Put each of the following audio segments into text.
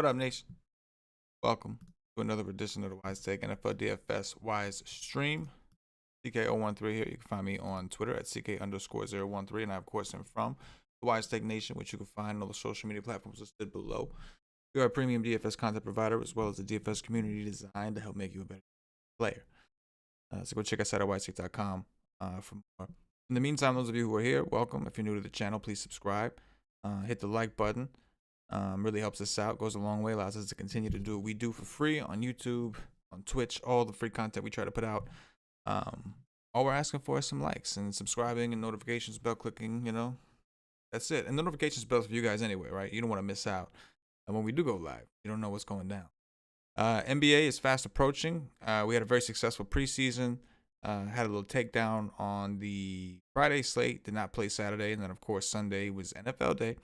What up, Nation? Welcome to another edition of the Wise Take NFL DFS Wise Stream. CK013 here. You can find me on Twitter at CK_013. And I, of course, am from the Wise Take Nation, which you can find on all the social media platforms listed below. We are a premium DFS content provider as well as a DFS community designed to help make you a better player. So go check us out at wisetake.com for more. In the meantime, those of you who are here, welcome. If you're new to the channel, please subscribe. Hit the like button. Really helps us out, goes a long way, allows us to continue to do what we do for free on YouTube, on Twitch, all the free content we try to put out. All we're asking for is some likes and subscribing and notifications, bell clicking, that's it. And the notifications bells for you guys anyway, right? You don't want to miss out. And when we do go live, you don't know what's going down. NBA is fast approaching. We had a very successful preseason. Had a little takedown on the Friday slate, did not play Saturday. And then, of course, Sunday was NFL day.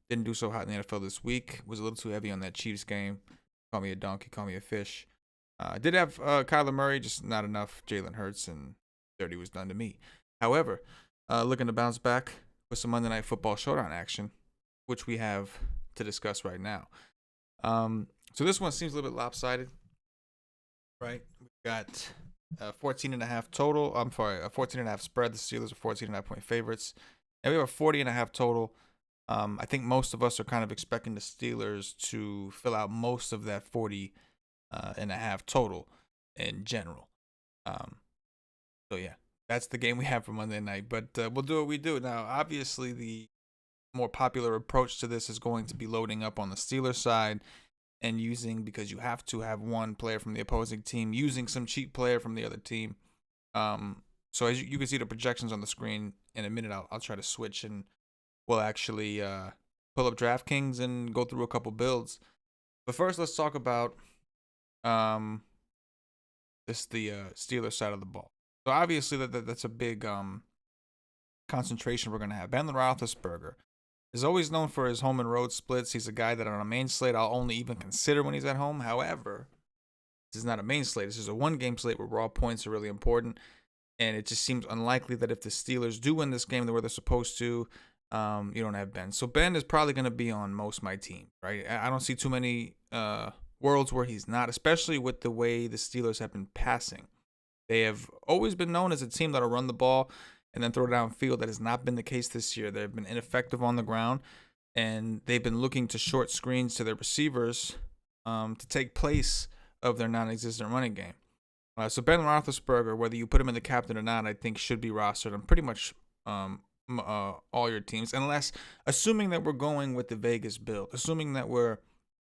Didn't do so hot in the NFL this week. Was a little too heavy on that Chiefs game. Call me a donkey, call me a fish. Did have Kyler Murray, just not enough Jalen Hurts, and 30 was done to me. However, looking to bounce back with some Monday Night Football Showdown action, which we have to discuss right now. So this one seems a little bit lopsided, right? We got 14.5 total. I'm sorry, a 14.5 spread. The Steelers are 14.5 point favorites. And we have a 40.5 total. I think most of us are kind of expecting the Steelers to fill out most of that 40.5 total in general. So yeah, that's the game we have for Monday night. But we'll do what we do. Now, obviously, the more popular approach to this is going to be loading up on the Steelers side and using, because you have to have one player from the opposing team, using some cheap player from the other team. So as you can see the projections on the screen in a minute, I'll try to switch and we'll actually pull up DraftKings and go through a couple builds. But first, let's talk about the Steelers side of the ball. So obviously that's a big concentration we're going to have. Ben Roethlisberger is always known for his home and road splits. He's a guy that on a main slate I'll only even consider when he's at home. However, this is not a main slate. This is a one-game slate where raw points are really important. And it just seems unlikely that if the Steelers do win this game the way they're supposed to, you don't have Ben. So Ben is probably going to be on most of my team, right? I don't see too many worlds where he's not, especially with the way the Steelers have been passing. They have always been known as a team that'll run the ball and then throw it downfield. That has not been the case this year. They've been ineffective on the ground, and they've been looking to short screens to their receivers to take place of their non-existent running game. So Ben Roethlisberger, whether you put him in the captain or not, I think should be rostered on pretty much all your teams, unless, assuming that we're going with the Vegas build, assuming that we're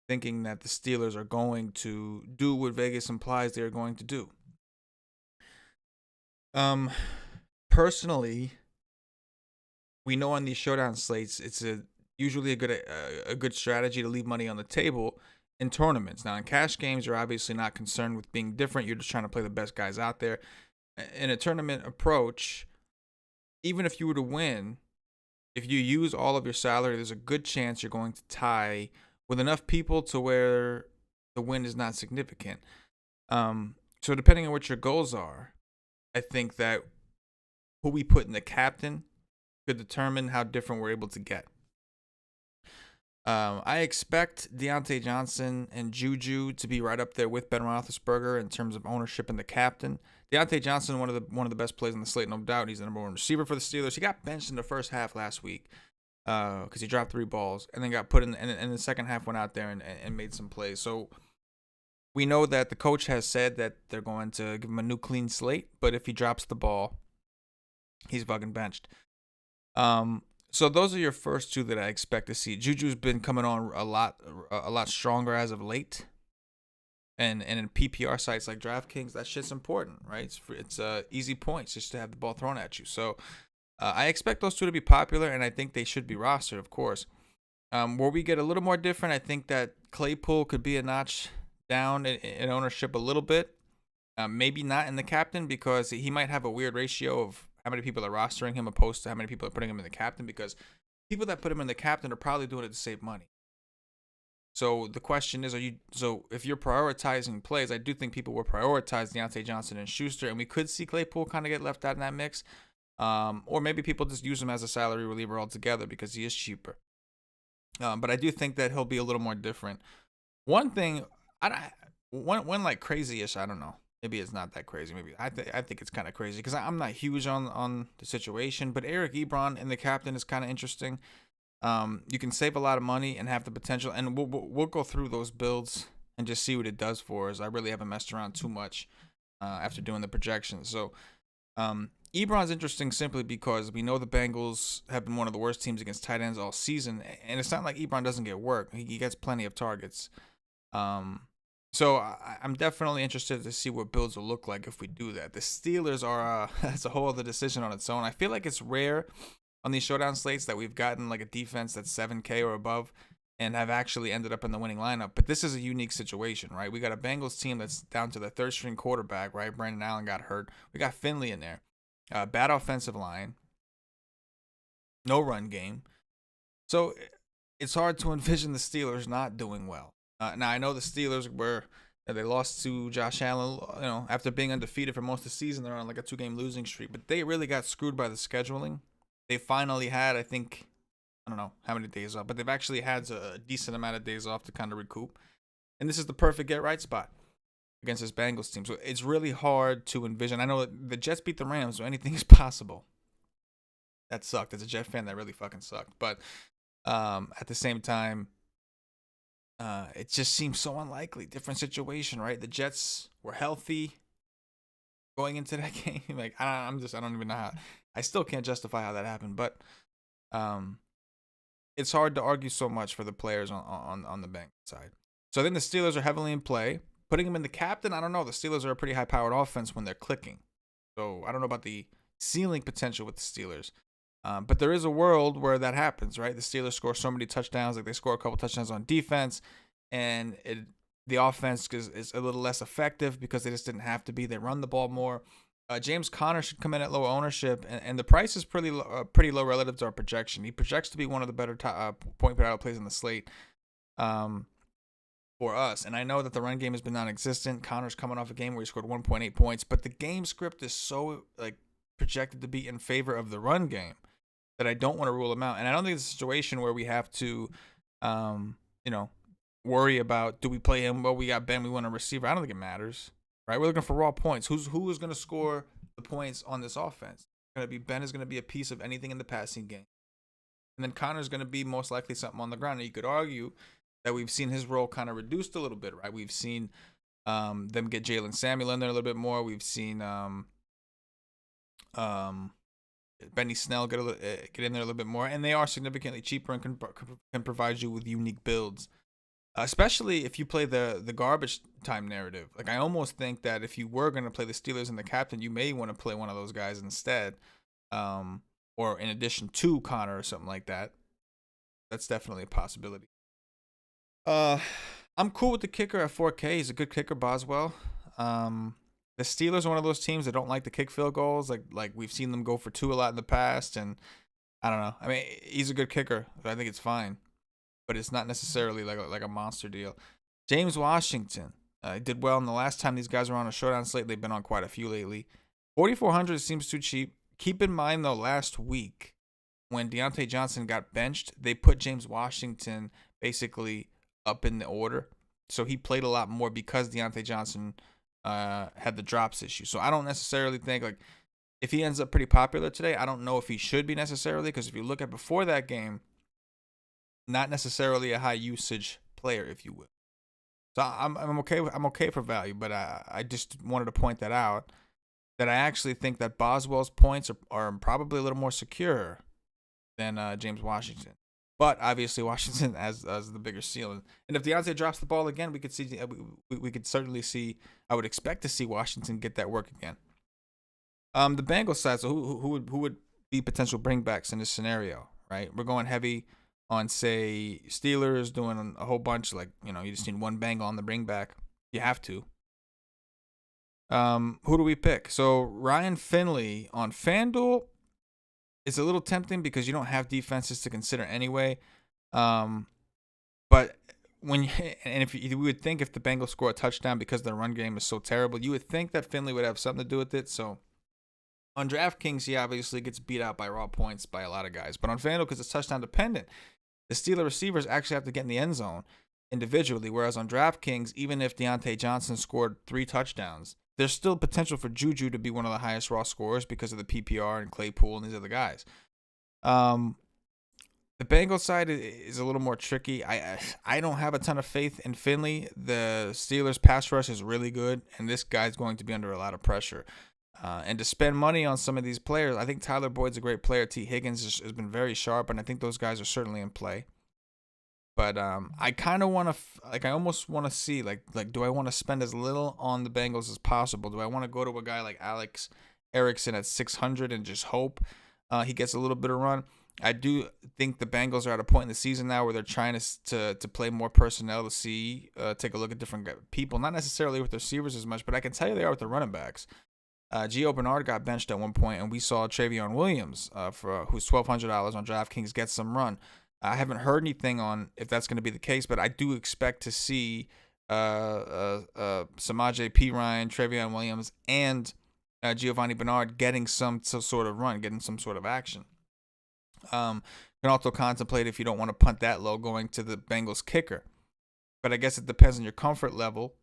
thinking that the Steelers are going to do what Vegas implies they are going to do. Personally, we know on these showdown slates it's usually a good strategy to leave money on the table in tournaments. Now, in cash games, you're obviously not concerned with being different. You're just trying to play the best guys out there. In a tournament approach, even if you were to win, if you use all of your salary, there's a good chance you're going to tie with enough people to where the win is not significant. So depending on what your goals are, I think that who we put in the captain could determine how different we're able to get. I expect Deontay Johnson and Juju to be right up there with Ben Roethlisberger in terms of ownership in the captain. Deontay Johnson, one of the best plays on the slate, no doubt. He's the number one receiver for the Steelers. He got benched in the first half last week because he dropped 3 balls and then got put in, and the second half went out there and made some plays. So we know that the coach has said that they're going to give him a new clean slate, but if he drops the ball, he's fucking benched. So those are your first two that I expect to see. Juju's been coming on a lot stronger as of late. And in PPR sites like DraftKings, that shit's important, right? It's easy points just to have the ball thrown at you. So I expect those two to be popular, and I think they should be rostered, of course. Where we get a little more different, I think that Claypool could be a notch down in ownership a little bit. Maybe not in the captain, because he might have a weird ratio of how many people are rostering him opposed to how many people are putting him in the captain, because people that put him in the captain are probably doing it to save money. So the question is, if you're prioritizing plays, I do think people will prioritize Deontay Johnson and Schuster, and we could see Claypool kind of get left out in that mix. Or maybe people just use him as a salary reliever altogether because he is cheaper. But I do think that he'll be a little more different. One thing, one like crazy-ish, I don't know. Maybe it's not that crazy. Maybe I think it's kind of crazy because I'm not huge on the situation. But Eric Ebron and the captain is kind of interesting. You can save a lot of money and have the potential, and we'll go through those builds and just see what it does for us. I really haven't messed around too much after doing the projections. So Ebron's interesting simply because we know the Bengals have been one of the worst teams against tight ends all season, and it's not like Ebron doesn't get work. He gets plenty of targets. So I'm definitely interested to see what builds will look like if we do that. The Steelers are that's a whole other decision on its own. I feel like it's rare on these showdown slates that we've gotten like a defense that's 7K or above and have actually ended up in the winning lineup. But this is a unique situation, right? We got a Bengals team that's down to the third string quarterback, right? Brandon Allen got hurt. We got Finley in there. Bad offensive line. No run game. So it's hard to envision the Steelers not doing well. Now, I know the Steelers they lost to Josh Allen, after being undefeated for most of the season. They're on like a 2-game losing streak, but they really got screwed by the scheduling. They finally had, I think, I don't know how many days off, but they've actually had a decent amount of days off to kind of recoup. And this is the perfect get-right spot against this Bengals team. So it's really hard to envision. I know the Jets beat the Rams, so anything is possible. That sucked. As a Jet fan, that really fucking sucked. But at the same time, it just seems so unlikely. Different situation, right? The Jets were healthy going into that game. Like I don't even know how. I still can't justify how that happened, but it's hard to argue so much for the players on the Bengals side. So then the Steelers are heavily in play. Putting them in the captain, I don't know. The Steelers are a pretty high-powered offense when they're clicking. So I don't know about the ceiling potential with the Steelers. But there is a world where that happens, right? The Steelers score so many touchdowns, like they score a couple touchdowns on defense, and the offense is a little less effective because they just didn't have to be. They run the ball more. James Conner should come in at low ownership, and the price is pretty low relative to our projection. He projects to be one of the better point per out plays on the slate for us. And I know that the run game has been non-existent. Conner's coming off a game where he scored 1.8 points, but the game script is so projected to be in favor of the run game that I don't want to rule him out. And I don't think it's a situation where we have to, worry about, do we play him? Well, we got Ben, we want a receiver. I don't think it matters, right? We're looking for raw points. Who is going to score the points on this offense? Ben is going to be a piece of anything in the passing game. And then Connor's going to be most likely something on the ground. And you could argue that we've seen his role kind of reduced a little bit, right? We've seen them get Jalen Samuel in there a little bit more. We've seen Benny Snell get in there a little bit more, and they are significantly cheaper and can provide you with unique builds, especially if you play the garbage time narrative. Like I almost think that if you were going to play the Steelers and the captain, you may want to play one of those guys instead, or in addition to Connor or something like that. That's definitely a possibility. I'm cool with the kicker at 4K. He's a good kicker, Boswell. The Steelers are one of those teams that don't like to kick field goals. Like we've seen them go for 2 a lot in the past, and I don't know. I mean, he's a good kicker, so I think it's fine, but it's not necessarily like a monster deal. James Washington did well in the last time these guys were on a showdown slate. They've been on quite a few lately. 4,400 seems too cheap. Keep in mind though, last week when Deontay Johnson got benched, they put James Washington basically up in the order, so he played a lot more because Deontay Johnson had the drops issue. So I don't necessarily think, like, if he ends up pretty popular today, I don't know if he should be necessarily, because if you look at before that game, not necessarily a high usage player, if you will. So I'm okay. I'm okay for value, but I just wanted to point that out, that I actually think that Boswell's points are probably a little more secure than James Washington. But obviously Washington has the bigger ceiling. And if Deontay drops the ball again, we could certainly see. I would expect to see Washington get that work again. The Bengals side. So who would be potential bringbacks in this scenario? Right, we're going heavy on, say, Steelers, doing a whole bunch. Like, you just need one Bengal on the bringback. You have to. Who do we pick? So Ryan Finley on FanDuel. It's a little tempting because you don't have defenses to consider anyway. But if you would think if the Bengals score a touchdown because their run game is so terrible, you would think that Finley would have something to do with it. So on DraftKings, he obviously gets beat out by raw points by a lot of guys. But on FanDuel, because it's touchdown dependent, The Steelers receivers actually have to get in the end zone individually, whereas on DraftKings, even if Deontay Johnson scored 3 touchdowns, there's still potential for Juju to be one of the highest raw scorers because of the PPR and Claypool and these other guys. The Bengals side is a little more tricky. I don't have a ton of faith in Finley. The Steelers' pass rush is really good, and this guy's going to be under a lot of pressure. And to spend money on some of these players, I think Tyler Boyd's a great player. T. Higgins has been very sharp, and I think those guys are certainly in play. But I kind of want to, I almost want to see, do I want to spend as little on the Bengals as possible? Do I want to go to a guy like Alex Erickson at 600 and just hope he gets a little bit of run? I do think the Bengals are at a point in the season now where they're trying to play more personnel to see, take a look at different people, not necessarily with the receivers as much, but I can tell you they are with the running backs. Gio Bernard got benched at one point, and we saw Travion Williams, who's $1,200 on DraftKings, get some run. I haven't heard anything on if that's going to be the case, but I do expect to see Samaje Perine, Travion Williams, and Giovanni Bernard getting some sort of run, getting some sort of action. You can also contemplate, if you don't want to punt that low, going to the Bengals kicker. But I guess it depends on your comfort level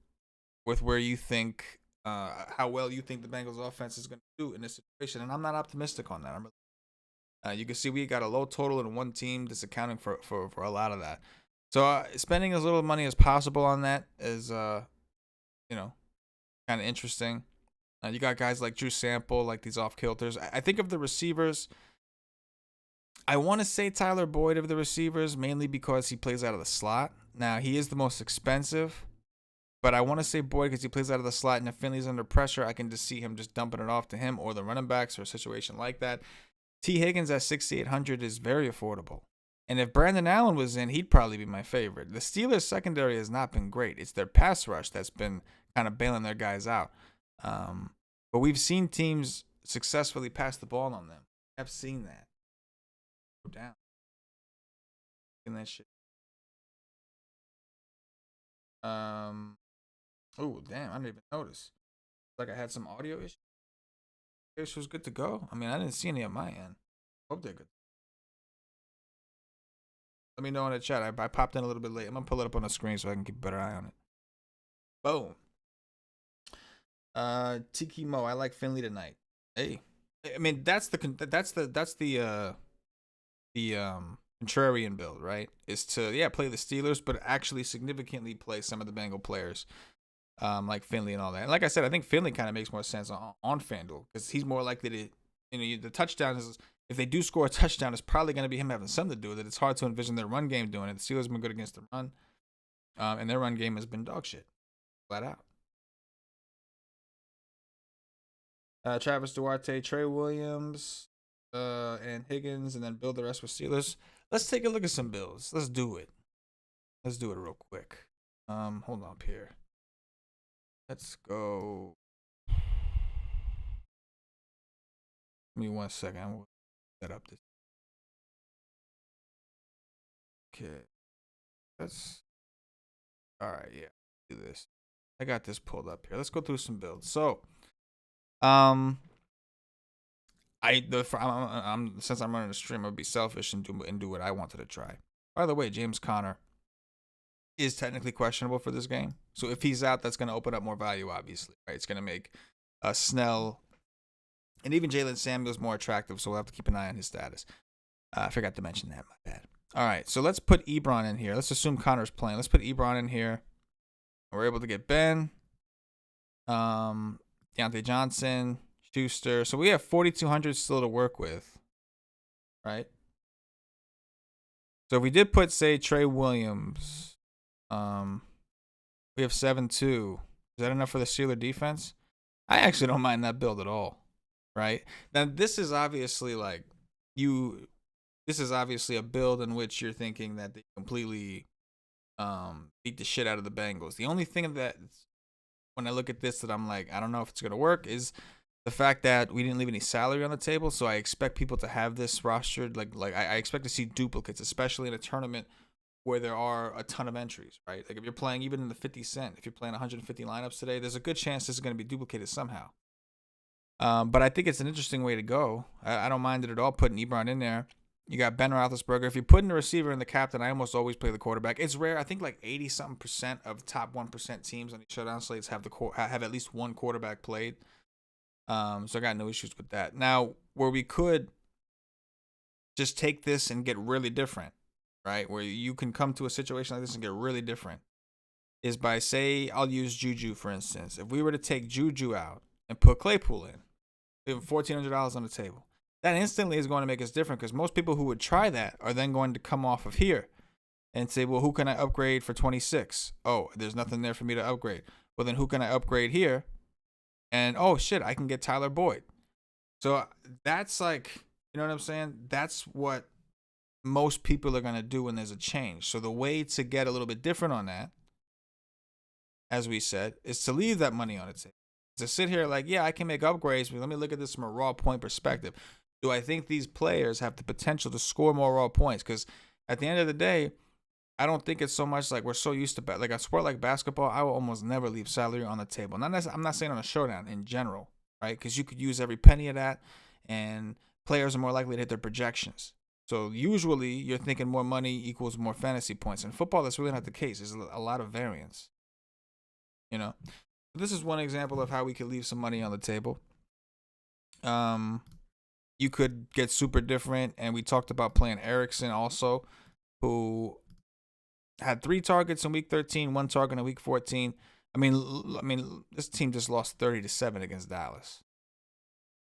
with where you think, how well you think the Bengals offense is going to do in this situation. And I'm not optimistic on that. You can see we got a low total in one team that's accounting for a lot of that. So spending as little money as possible on that is, kind of interesting. You got guys like Drew Sample, like these off-kilters. I think of the receivers, I want to say Tyler Boyd of the receivers, mainly because he plays out of the slot. Now, he is the most expensive, but I want to say Boyd because he plays out of the slot, and if Finley's under pressure, I can just see him just dumping it off to him or the running backs or a situation like that. T. Higgins at 6,800 is very affordable. And if Brandon Allen was in, he'd probably be my favorite. The Steelers' secondary has not been great. It's their pass rush that's been kind of bailing their guys out. But we've seen teams successfully pass the ball on them. I've seen that. Go down. In that shit. Oh, damn. I didn't even notice. Like I had some audio issues. It was good to go. I mean, I didn't see any on my end. Hope they're good. Let me know in the chat. I popped in a little bit late. I'm going to pull it up on the screen so I can keep a better eye on it. Boom. Tiki Mo, I like Finley tonight. Hey, I mean that's the contrarian build, right? Is to play the Steelers, but actually significantly play some of the Bengal players, like Finley and all that. And like I said, I think Finley kind of makes more sense on FanDuel because he's more likely to, the touchdown is, if they do score a touchdown, it's probably going to be him having something to do with it. It's hard to envision their run game doing it. The Steelers have been good against the run, and their run game has been dog shit, flat out. Travis Duarte, Trey Williams, and Higgins, and then build the rest with Steelers. Let's take a look at some builds. Let's do it. Let's do it real quick. Hold on up here. Let's go. Give me 1 second. I'm gonna set up this. Okay. That's all right. Yeah, do this. I got this pulled up here. Let's go through some builds. So, I'm since I'm running a stream, I'll be selfish and do what I wanted to try. By the way, James Conner is technically questionable for this game, so if he's out, that's going to open up more value. Obviously, right? It's going to make Snell and even Jalen Samuels more attractive. So we'll have to keep an eye on his status. I forgot to mention that. My bad. All right, so let's put Ebron in here. Let's assume Conner's playing. Let's put Ebron in here. We're able to get Ben. Deontay Johnson, Schuster. So we have 4,200 still to work with, right? So if we did put, say, Trey Williams, we have 7-2. Is that enough for the Steeler defense? I actually don't mind that build at all, right? Now, this is obviously this is obviously a build in which you're thinking that they completely beat the shit out of the Bengals. The only thing that when I look at this that I'm like, I don't know if it's going to work is the fact that we didn't leave any salary on the table. So I expect people to have this rostered. I expect to see duplicates, especially in a tournament where there are a ton of entries, right? Like if you're playing even in the 50 cent, if you're playing 150 lineups today, there's a good chance this is going to be duplicated somehow. But I think it's an interesting way to go. I don't mind it at all putting Ebron in there. You got Ben Roethlisberger. If you're putting the receiver and the captain, I almost always play the quarterback. It's rare. I think like 80-something% of the top 1% teams on the showdown slates have have at least one quarterback played. So I got no issues with that. Now, where we could just take this and get really different, right? Where you can come to a situation like this and get really different is by, say, I'll use Juju, for instance. If we were to take Juju out and put Claypool in, we have $1,400 on the table. That instantly is going to make us different because most people who would try that are then going to come off of here and say, well, who can I upgrade for 26? Oh, there's nothing there for me to upgrade. Well, then who can I upgrade here? And, oh, shit, I can get Tyler Boyd. So that's like, you know what I'm saying? That's what most people are going to do when there's a change. So the way to get a little bit different on that, as we said, is to leave that money on the table. To sit here like, yeah, I can make upgrades, but let me look at this from a raw point perspective. Do I think these players have the potential to score more raw points? Because at the end of the day, I don't think it's so much like we're so used to, like a sport like basketball, I will almost never leave salary on the table. I'm not saying on a showdown in general, right? Because you could use every penny of that, and players are more likely to hit their projections. So usually you're thinking more money equals more fantasy points. In football, that's really not the case. There's a lot of variance, you know? This is one example of how we could leave some money on the table. You could get super different, and we talked about playing Erickson also, who had 3 targets in week 13, 1 target in week 14. I mean, this team just lost 30-7 against Dallas,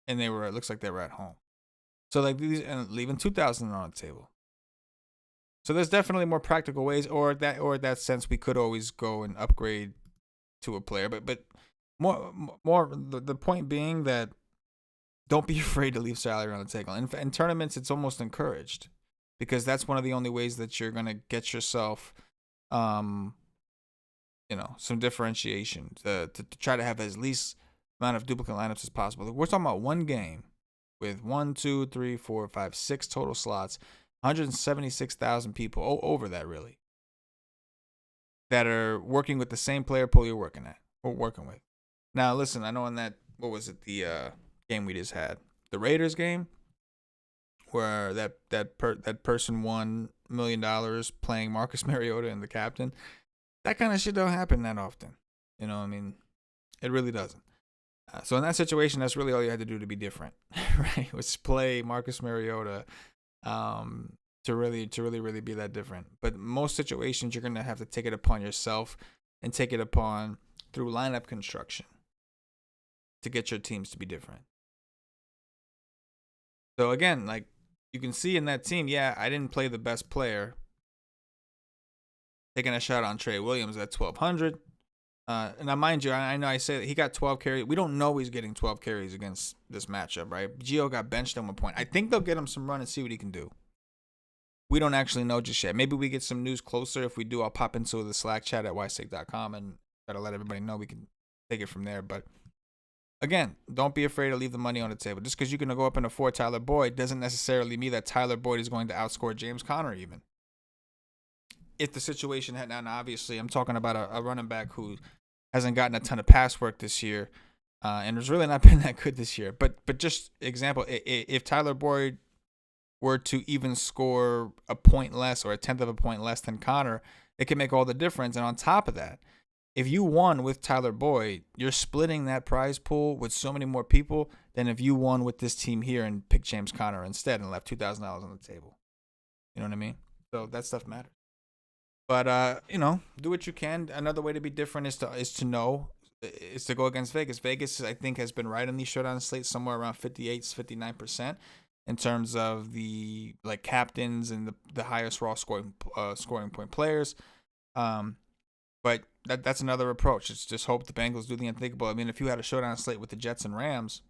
and it looks like they were at home. So like these, and leaving 2,000 on the table. So there's definitely more practical ways, or that sense we could always go and upgrade to a player, but more the point being that don't be afraid to leave salary on the table. In tournaments, it's almost encouraged because that's one of the only ways that you're gonna get yourself, some differentiation to try to have as least amount of duplicate lineups as possible. We're talking about one game with 1, 2, 3, 4, 5, 6 total slots, 176,000 people over that really that are working with the same player pool you're working with. Now, listen, I know in that, what was it, the game we just had, the Raiders game, where that person won $1 million playing Marcus Mariota and the captain. That kind of shit don't happen that often. You know what I mean? It really doesn't. So in that situation, that's really all you had to do to be different, right? Was play Marcus Mariota to really be that different. But most situations, you're going to have to take it upon yourself and take it upon through lineup construction to get your teams to be different. So again, like you can see in that team, yeah, I didn't play the best player. Taking a shot on Trey Williams at 1,200. And now, mind you, I know I say that he got 12 carries. We don't know he's getting 12 carries against this matchup, right? Gio got benched at one point. I think they'll get him some run and see what he can do. We don't actually know just yet. Maybe we get some news closer. If we do, I'll pop into the Slack chat at ysake.com and try to let everybody know. We can take it from there. But again, don't be afraid to leave the money on the table. Just because you're going to go up and afford Tyler Boyd doesn't necessarily mean that Tyler Boyd is going to outscore James Conner even. If the situation had, now obviously I'm talking about a running back who hasn't gotten a ton of pass work this year, and has really not been that good this year. But just example, if Tyler Boyd were to even score a point less or a tenth of a point less than Conner, it can make all the difference. And on top of that, if you won with Tyler Boyd, you're splitting that prize pool with so many more people than if you won with this team here and picked James Conner instead and left $2,000 on the table. You know what I mean? So that stuff matters. But do what you can. Another way to be different is to go against Vegas. Vegas, I think, has been right on these showdown slates somewhere around 58-59% in terms of the captains and the highest raw scoring point players. But that's another approach. It's just hope the Bengals do the unthinkable. I mean, if you had a showdown slate with the Jets and Rams,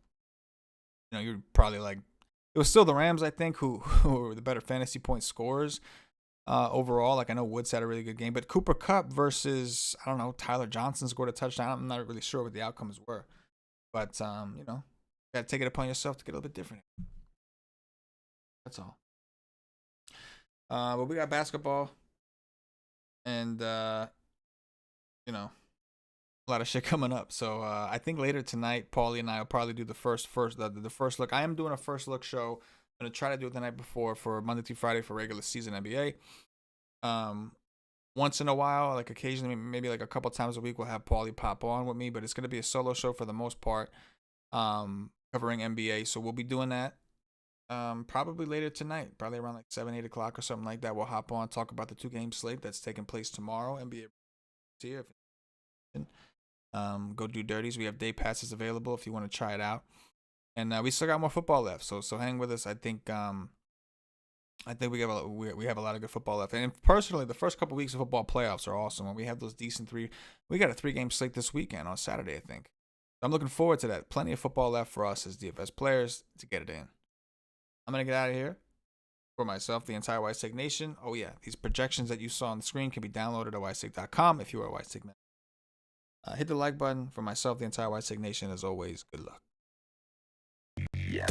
you're probably like, it was still the Rams, I think, who were the better fantasy point scorers. Overall, like I know Woods had a really good game, but Cooper Kupp versus, I don't know, Tyler Johnson scored a touchdown. I'm not really sure what the outcomes were, but you got to take it upon yourself to get a little bit different. That's all. But we got basketball, and a lot of shit coming up. So I think later tonight, Paulie and I will probably do the first look. I am doing a first look show I'm going to try to do it the night before for Monday through Friday for regular season NBA. Once in a while, like occasionally, maybe like a couple times a week, we'll have Paulie pop on with me, but it's going to be a solo show for the most part, covering NBA. So we'll be doing that probably later tonight, probably around like 7, 8 o'clock or something like that. We'll hop on, talk about the 2-game slate that's taking place tomorrow. NBA here. Go do dirties. We have day passes available if you want to try it out. And we still got more football left, so hang with us. I think we have a lot of good football left. And personally, the first couple weeks of football playoffs are awesome. When we have those decent we got a 3-game slate this weekend on Saturday, I think. I'm looking forward to that. Plenty of football left for us as DFS players to get it in. I'm gonna get out of here. For myself, the entire White Stick Nation. Oh yeah, these projections that you saw on the screen can be downloaded at whitestick.com if you are a White Stick man. Hit the like button. For myself, the entire White Stick Nation. As always, good luck. Yeah.